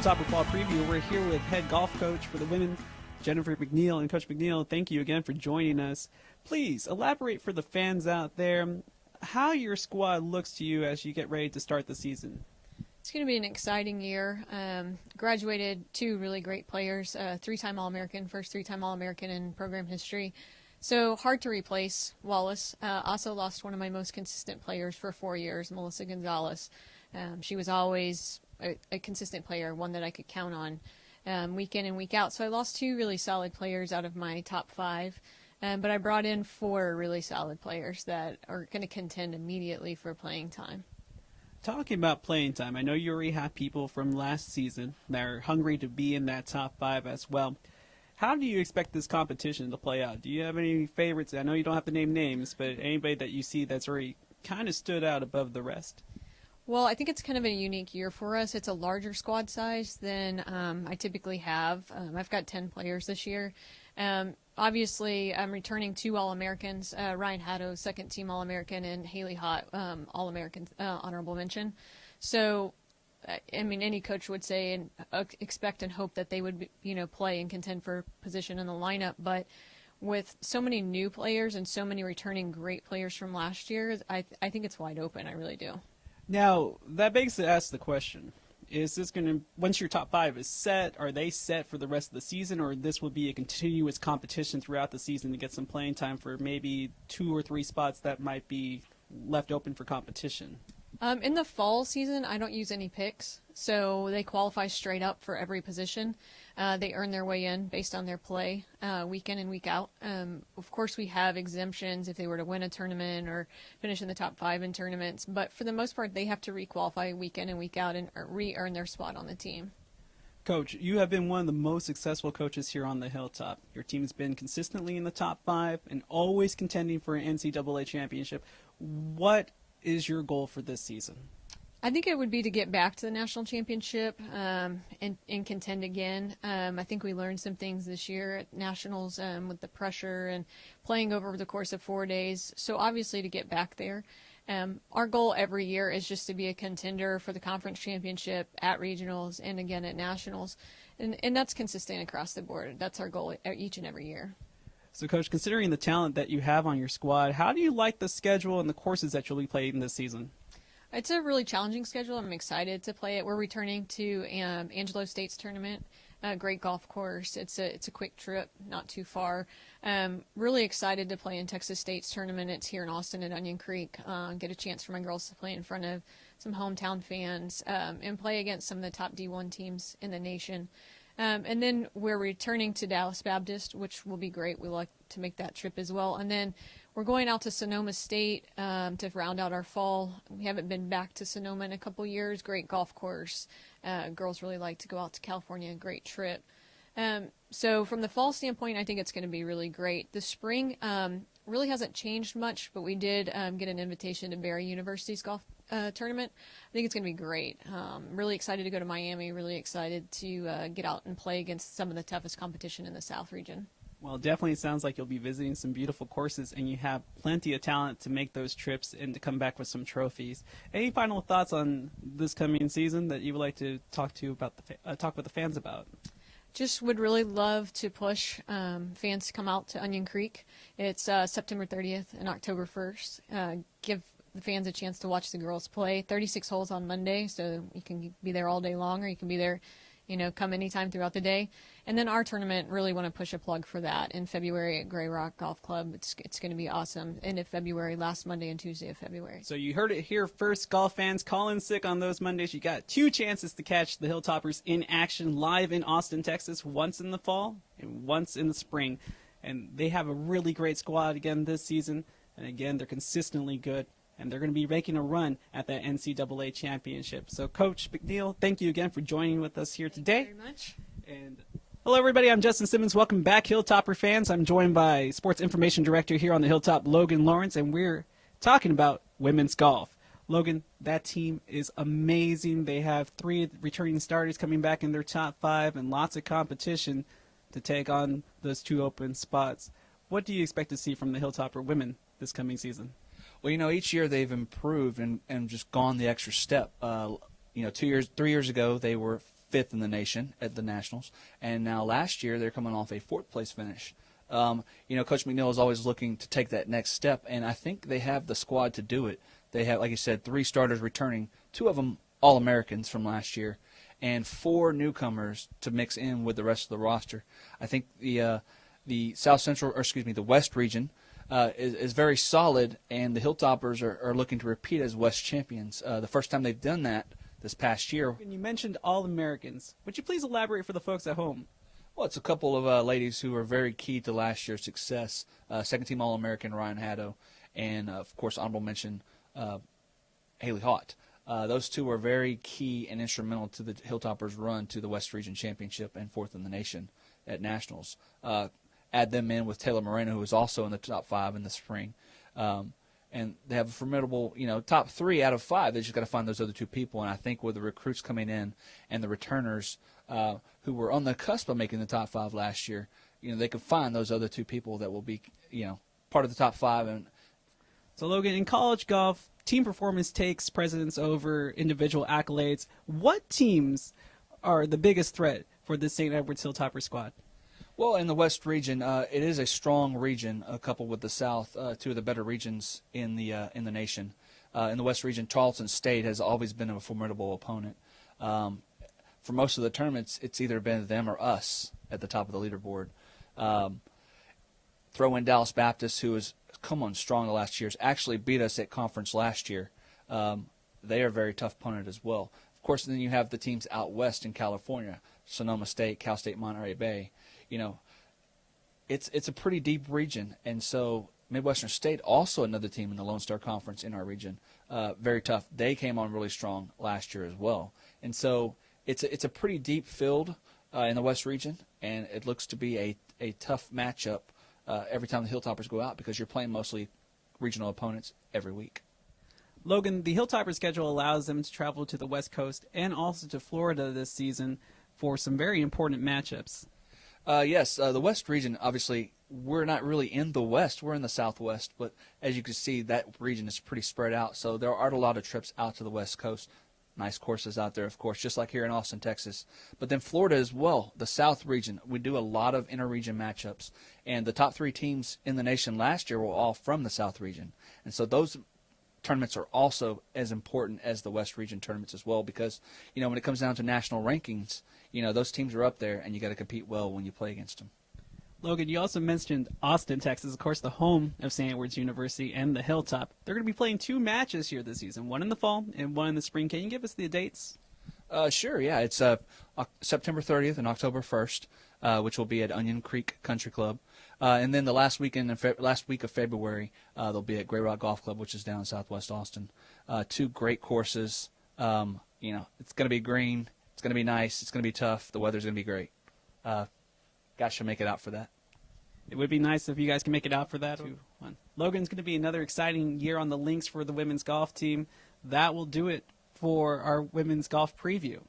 Hilltopper Fall Preview. We're here with head golf coach for the women, Jennifer McNeil. And Coach McNeil, thank you again for joining us. Please elaborate for the fans out there how your squad looks to you as you get ready to start the season. It's going to be an exciting year. Graduated two really great players, three-time All-American, first three-time All-American in program history. So hard to replace Wallace. Also lost one of my most consistent players for 4 years, Melissa Gonzalez. She was always a consistent player, one that I could count on week in and week out. So I lost two really solid players out of my top five. But I brought in four really solid players that are going to contend immediately for playing time. Talking about playing time, I know you already have people from last season that are hungry to be in that top five as well. How do you expect this competition to play out? Do you have any favorites? I know you don't have to name names, but anybody that you see that's already kind of stood out above the rest? Well, I think it's kind of a unique year for us. It's a larger squad size than I typically have. I've got 10 players this year. Obviously, I'm returning two All-Americans, Ryan Haddow, second-team All-American, and Haley Haught, All-American honorable mention. So, I mean, any coach would say and expect and hope that they would, play and contend for position in the lineup. But with so many new players and so many returning great players from last year, I think it's wide open. I really do. Now, that begs to ask the question. Is this going to, once your top five is set, are they set for the rest of the season, or this will be a continuous competition throughout the season to get some playing time for maybe 2 or 3 spots that might be left open for competition? In the fall season, I don't use any picks, so they qualify straight up for every position. They earn their way in based on their play week in and week out. Of course, we have exemptions if they were to win a tournament or finish in the top 5 in tournaments, but for the most part, they have to requalify week in and week out and re-earn their spot on the team. Coach, you have been one of the most successful coaches here on the Hilltop. Your team has been consistently in the top 5 and always contending for an NCAA championship. What is your goal for this season? I think it would be to get back to the national championship and contend again. I think we learned some things this year at nationals with the pressure and playing over the course of 4 days. So obviously to get back there. Our goal every year is just to be a contender for the conference championship at regionals and again at nationals. And that's consistent across the board. That's our goal each and every year. So, Coach, considering the talent that you have on your squad, how do you like the schedule and the courses that you'll be playing this season? It's a really challenging schedule. I'm excited to play it. We're returning to Angelo State's tournament, a great golf course. It's a quick trip, not too far. Really excited to play in Texas State's tournament. It's here in Austin at Onion Creek. Get a chance for my girls to play in front of some hometown fans and play against some of the top D1 teams in the nation. And then we're returning to Dallas Baptist, which will be great. We like to make that trip as well. And then we're going out to Sonoma State to round out our fall. We haven't been back to Sonoma in a couple years. Great golf course. Girls really like to go out to California. Great trip. So from the fall standpoint, I think it's going to be really great. The spring really hasn't changed much, but we did get an invitation to Barry University's golf tournament. I think it's going to be great. Really excited to go to Miami, really excited to get out and play against some of the toughest competition in the South region. Well, definitely sounds like you'll be visiting some beautiful courses, and you have plenty of talent to make those trips and to come back with some trophies. Any final thoughts on this coming season that you would like to talk with the fans about? Just would really love to push fans to come out to Onion Creek. It's September 30th and October 1st. Give the fans a chance to watch the girls play. 36 holes on Monday, so you can be there all day long, or you can be there, come anytime throughout the day. And then our tournament, really want to push a plug for that in February at Grey Rock Golf Club. It's going to be awesome. End of February, last Monday and Tuesday of February. So you heard it here first, golf fans. Call in sick on those Mondays. You got 2 chances to catch the Hilltoppers in action live in Austin, Texas, once in the fall and once in the spring. And they have a really great squad again this season. And again, they're consistently good. And they're going to be making a run at that NCAA championship. So, Coach McNeil, thank you again for joining with us here today. Thank you very much. And hello, everybody. I'm Justin Simmons. Welcome back, Hilltopper fans. I'm joined by Sports Information Director here on the Hilltop, Logan Lawrence, and we're talking about women's golf. Logan, that team is amazing. They have 3 returning starters coming back in their top 5 and lots of competition to take on those 2 open spots. What do you expect to see from the Hilltopper women this coming season? Well, each year they've improved and just gone the extra step. 3 years ago they were 5th in the nation at the Nationals, and now last year they're coming off a 4th-place finish. Coach McNeil is always looking to take that next step, and I think they have the squad to do it. They have, like you said, 3 starters returning, 2 of them All-Americans from last year, and 4 newcomers to mix in with the rest of the roster. I think the the West region is very solid, and the Hilltoppers are looking to repeat as West champions. The first time they've done that this past year. And you mentioned All-Americans. Would you please elaborate for the folks at home? Well, it's a couple of ladies who are very key to last year's success. Second-team All-American Ryan Haddow, and, of course, honorable mention Haley Haught. Those 2 were very key and instrumental to the Hilltoppers' run to the West Region Championship and 4th in the nation at Nationals. Add them in with Taylor Moreno, who was also in the top 5 in the spring. And they have a formidable, top 3 out of 5. They just got to find those other 2 people. And I think with the recruits coming in and the returners who were on the cusp of making the top 5 last year, they could find those other 2 people that will be, part of the top 5. And so, Logan, in college golf, team performance takes precedence over individual accolades. What teams are the biggest threat for the St. Edwards Hilltopper squad? Well, in the West region, it is a strong region, coupled with the South, 2 of the better regions in the nation. In the West region, Charleston State has always been a formidable opponent. For most of the tournaments, it's either been them or us at the top of the leaderboard. Throw in Dallas Baptist, who has come on strong the last years, actually beat us at conference last year. They are a very tough opponent as well. Of course, then you have the teams out west in California, Sonoma State, Cal State, Monterey Bay. It's a pretty deep region, and so Midwestern State, also another team in the Lone Star Conference in our region, very tough. They came on really strong last year as well, and so it's a pretty deep field in the West region, and it looks to be a tough matchup every time the Hilltoppers go out because you're playing mostly regional opponents every week. Logan, the Hilltopper schedule allows them to travel to the West Coast and also to Florida this season for some very important matchups. Yes, the West region, obviously, we're not really in the West. We're in the Southwest, but as you can see, that region is pretty spread out, so there aren't a lot of trips out to the West Coast. Nice courses out there, of course, just like here in Austin, Texas. But then Florida as well, the South region. We do a lot of inter-region matchups, and the top 3 teams in the nation last year were all from the South region. And so those tournaments are also as important as the West region tournaments as well because, when it comes down to national rankings, those teams are up there, and you got to compete well when you play against them. Logan, you also mentioned Austin, Texas, of course, the home of St. Edwards University and the Hilltop. They're going to be playing 2 matches here this season, one in the fall and one in the spring. Can you give us the dates? Sure, yeah. It's September 30th and October 1st, which will be at Onion Creek Country Club. And then the last week of February, they'll be at Grey Rock Golf Club, which is down in southwest Austin. 2 great courses. It's going to be green. It's going to be nice. It's going to be tough. The weather's going to be great. Guys should make it out for that. It would be nice if you guys can make it out for that. Logan's going to be another exciting year on the links for the women's golf team. That will do it for our women's golf preview.